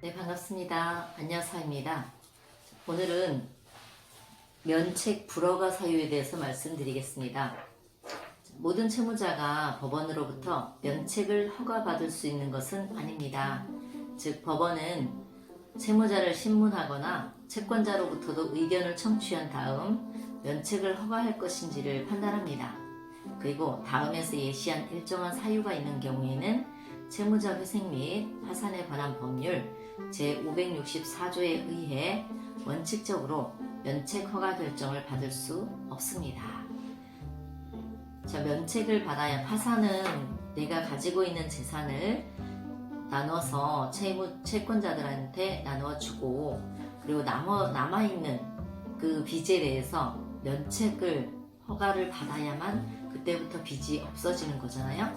네, 반갑습니다. 안녕하세요입니다. 오늘은 면책 불허가 사유에 대해서 말씀드리겠습니다. 모든 채무자가 법원으로부터 면책을 허가받을 수 있는 것은 아닙니다. 즉, 법원은 채무자를 신문하거나 채권자로부터도 의견을 청취한 다음 면책을 허가할 것인지를 판단합니다. 그리고 다음에서 예시한 일정한 사유가 있는 경우에는 채무자 회생 및 파산에 관한 법률 제564조에 의해 원칙적으로 면책 허가 결정을 받을 수 없습니다. 면책을 받아야 파산은 내가 가지고 있는 재산을 나눠서 채권자들한테 나눠주고, 그리고 남아있는 그 빚에 대해서 면책을 허가를 받아야만 그때부터 빚이 없어지는 거잖아요.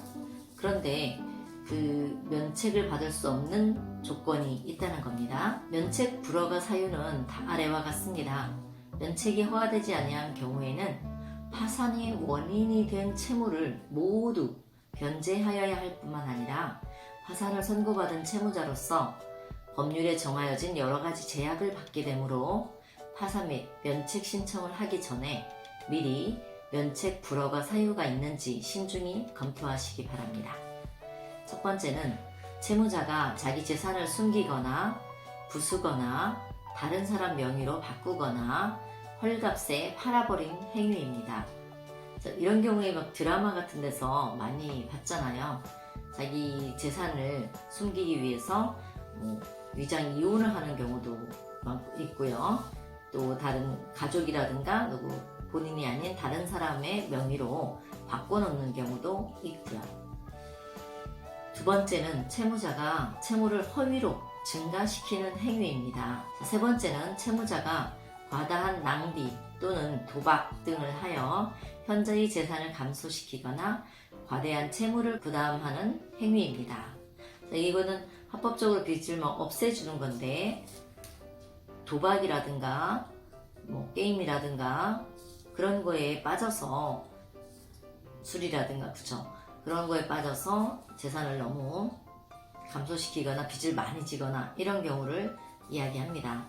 그런데 그 면책을 받을 수 없는 조건이 있다는 겁니다. 면책 불허가 사유는 아래와 같습니다. 면책이 허가되지 아니한 경우에는 파산이 원인이 된 채무를 모두 변제하여야 할 뿐만 아니라 파산을 선고받은 채무자로서 법률에 정하여진 여러 가지 제약을 받게 되므로 파산 및 면책 신청을 하기 전에 미리 면책 불허가 사유가 있는지 신중히 검토하시기 바랍니다. 첫 번째는 채무자가 자기 재산을 숨기거나 부수거나 다른 사람 명의로 바꾸거나 헐값에 팔아버린 행위입니다. 이런 경우에 막 드라마 같은 데서 많이 봤잖아요. 자기 재산을 숨기기 위해서 위장 이혼을 하는 경우도 있고요. 또 다른 가족이라든가 누구 본인이 아닌 다른 사람의 명의로 바꿔놓는 경우도 있고요. 두 번째는 채무자가 채무를 허위로 증가시키는 행위입니다. 세 번째는 채무자가 과다한 낭비 또는 도박 등을 하여 현저히 재산을 감소시키거나 과대한 채무를 부담하는 행위입니다. 이거는 합법적으로 빚을 없애주는 건데, 도박이라든가 게임이라든가 그런 거에 빠져서, 술이라든가 그런 거에 빠져서 재산을 너무 감소시키거나 빚을 많이 지거나 이런 경우를 이야기합니다.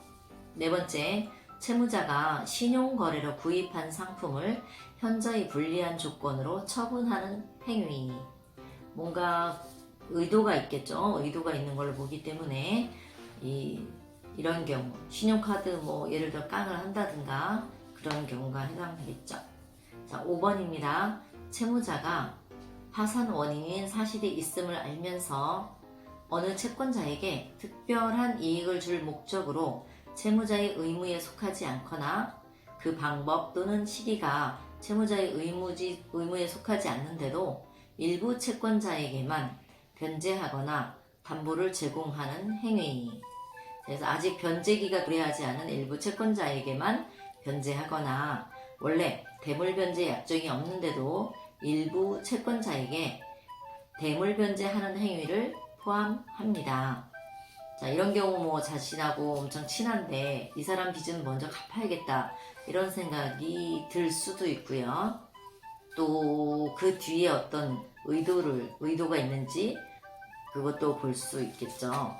네 번째, 채무자가 신용거래로 구입한 상품을 현저히 불리한 조건으로 처분하는 행위. 뭔가 의도가 있겠죠. 의도가 있는 걸로 보기 때문에 이런 경우, 신용카드 예를 들어 깡을 한다든가 그런 경우가 해당되겠죠. 5번입니다. 채무자가 파산 원인인 사실이 있음을 알면서 어느 채권자에게 특별한 이익을 줄 목적으로 채무자의 의무에 속하지 않거나 그 방법 또는 시기가 채무자의 의무에 속하지 않는데도 일부 채권자에게만 변제하거나 담보를 제공하는 행위. 그래서 아직 변제기가 도래하지 않은 일부 채권자에게만 변제하거나 원래 대물 변제 약정이 없는데도 일부 채권자에게 대물 변제하는 행위를 포함합니다. 이런 경우 자신하고 엄청 친한데 이 사람 빚은 먼저 갚아야겠다 이런 생각이 들 수도 있고요. 또 그 뒤에 어떤 의도가 있는지 그것도 볼 수 있겠죠.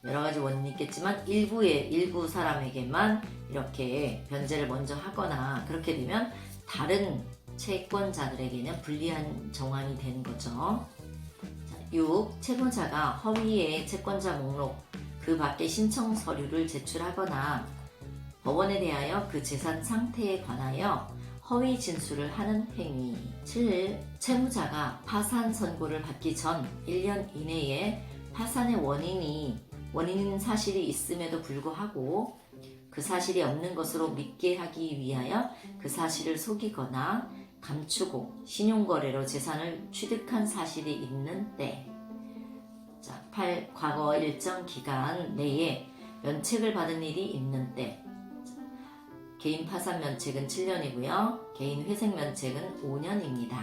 여러 가지 원인이 있겠지만 일부 사람에게만 이렇게 변제를 먼저 하거나 그렇게 되면 다른 채권자들에게는 불리한 정황이 되는 거죠. 6. 채무자가 허위의 채권자 목록 그 밖의 신청 서류를 제출하거나 법원에 대하여 그 재산 상태에 관하여 허위 진술을 하는 행위. 7. 채무자가 파산 선고를 받기 전 1년 이내에 파산의 원인인 사실이 있음에도 불구하고 그 사실이 없는 것으로 믿게 하기 위하여 그 사실을 속이거나 감추고 신용거래로 재산을 취득한 사실이 있는 때. 8. 과거 일정 기간 내에 면책을 받은 일이 있는 때. 개인 파산 면책은 7년이고요. 개인 회생 면책은 5년입니다.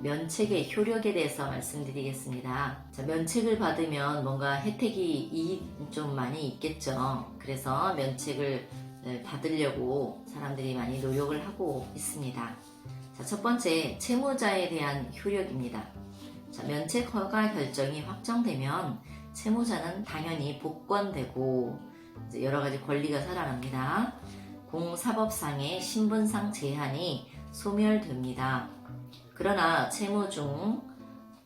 면책의 효력에 대해서 말씀드리겠습니다. 면책을 받으면 뭔가 혜택이 좀 많이 있겠죠. 그래서 면책을 받으려고 사람들이 많이 노력을 하고 있습니다. 첫 번째, 채무자에 대한 효력입니다. 자, 면책 허가 결정이 확정되면 채무자는 당연히 복권되고 이제 여러 가지 권리가 살아납니다. 공사법상의 신분상 제한이 소멸됩니다. 그러나 채무 중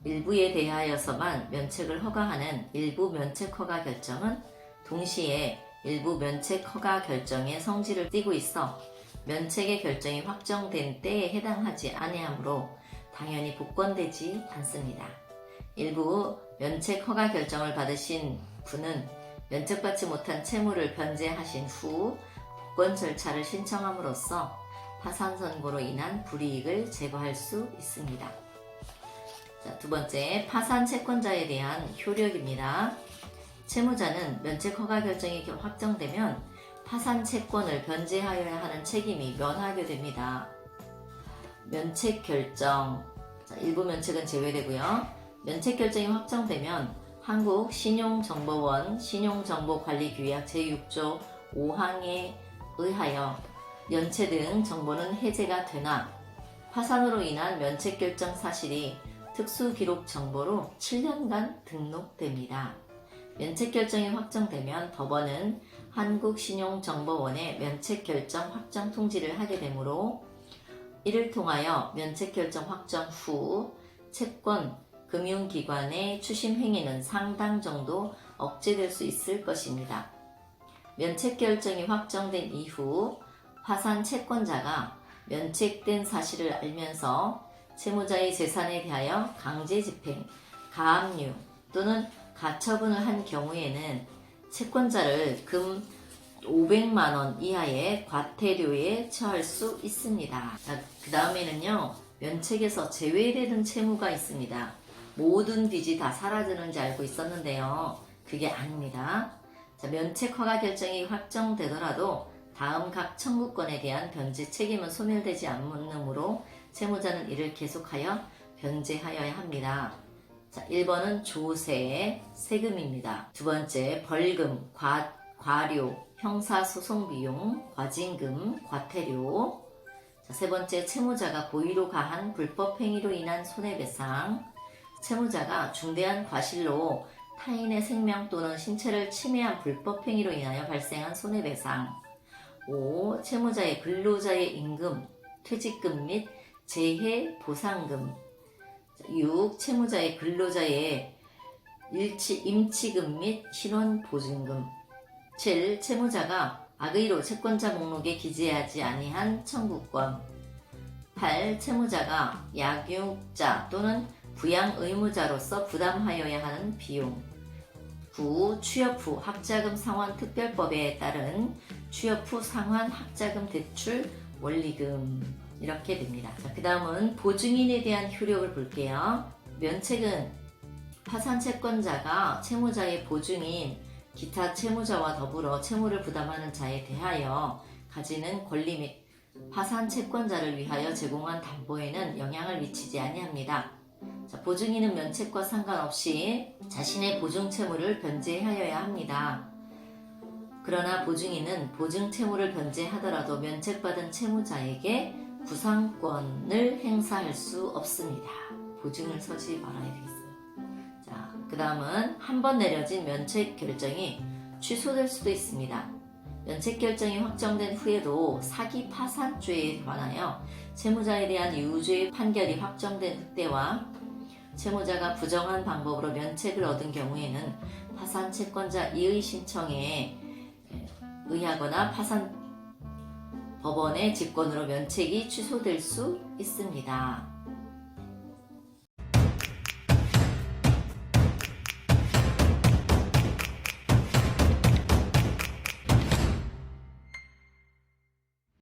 일부에 대하여서만 면책을 허가하는 일부 면책 허가 결정은 동시에 일부 면책 허가 결정의 성질을 띠고 있어 면책의 결정이 확정된 때에 해당하지 아니하므로 당연히 복권되지 않습니다. 일부 면책 허가 결정을 받으신 분은 면책받지 못한 채무를 변제하신 후 복권 절차를 신청함으로써 파산 선고로 인한 불이익을 제거할 수 있습니다. 자, 두 번째, 파산 채권자에 대한 효력입니다. 채무자는 면책 허가 결정이 확정되면 파산 채권을 변제하여야 하는 책임이 면하게 됩니다. 면책 결정, 자, 일부 면책은 제외되고요. 면책 결정이 확정되면 한국신용정보원 신용정보관리규약 제6조 5항에 의하여 연체 등 정보는 해제가 되나 파산으로 인한 면책 결정 사실이 특수기록 정보로 7년간 등록됩니다. 면책 결정이 확정되면 법원은 한국신용정보원에 면책 결정 확정 통지를 하게 되므로 이를 통하여 면책 결정 확정 후 채권 금융기관의 추심 행위는 상당 정도 억제될 수 있을 것입니다. 면책 결정이 확정된 이후 파산 채권자가 면책된 사실을 알면서 채무자의 재산에 대하여 강제 집행, 가압류 또는 가처분을 한 경우에는 채권자를 금 500만 원 이하의 과태료에 처할 수 있습니다. 그 다음에는요, 면책에서 제외되는 채무가 있습니다. 모든 빚이 다 사라지는지 알고 있었는데요. 그게 아닙니다. 자, 면책 허가 결정이 확정되더라도 다음 각 청구권에 대한 변제 책임은 소멸되지 않으므로 채무자는 이를 계속하여 변제하여야 합니다. 자, 1번은 조세, 세금입니다. 두 번째, 벌금, 과료, 형사소송비용, 과징금, 과태료. 자, 세 번째, 채무자가 고의로 가한 불법행위로 인한 손해배상. 채무자가 중대한 과실로 타인의 생명 또는 신체를 침해한 불법행위로 인하여 발생한 손해배상. 5. 채무자의 근로자의 임금, 퇴직금 및 재해 보상금. 6. 채무자의 근로자의 임치금 및 신원보증금. 7. 채무자가 악의로 채권자 목록에 기재하지 아니한 청구권. 8. 채무자가 약육자 또는 부양 의무자로서 부담하여야 하는 비용. 9. 취업 후 학자금 상환 특별법에 따른 취업 후 상환 학자금 대출 원리금. 이렇게 됩니다. 그 다음은 보증인에 대한 효력을 볼게요. 면책은 파산 채권자가 채무자의 보증인, 기타 채무자와 더불어 채무를 부담하는 자에 대하여 가지는 권리 및 파산 채권자를 위하여 제공한 담보에는 영향을 미치지 아니합니다. 자, 보증인은 면책과 상관없이 자신의 보증 채무를 변제하여야 합니다. 그러나 보증인은 보증 채무를 변제하더라도 면책받은 채무자에게 구상권을 행사할 수 없습니다. 보증을 서지 말아야 되겠어요. 자, 그 다음은 한 번 내려진 면책 결정이 취소될 수도 있습니다. 면책 결정이 확정된 후에도 사기 파산죄에 관하여 채무자에 대한 유죄 판결이 확정된 때와 채무자가 부정한 방법으로 면책을 얻은 경우에는 파산 채권자 이의 신청에 의하거나 파산 법원의 직권으로 면책이 취소될 수 있습니다.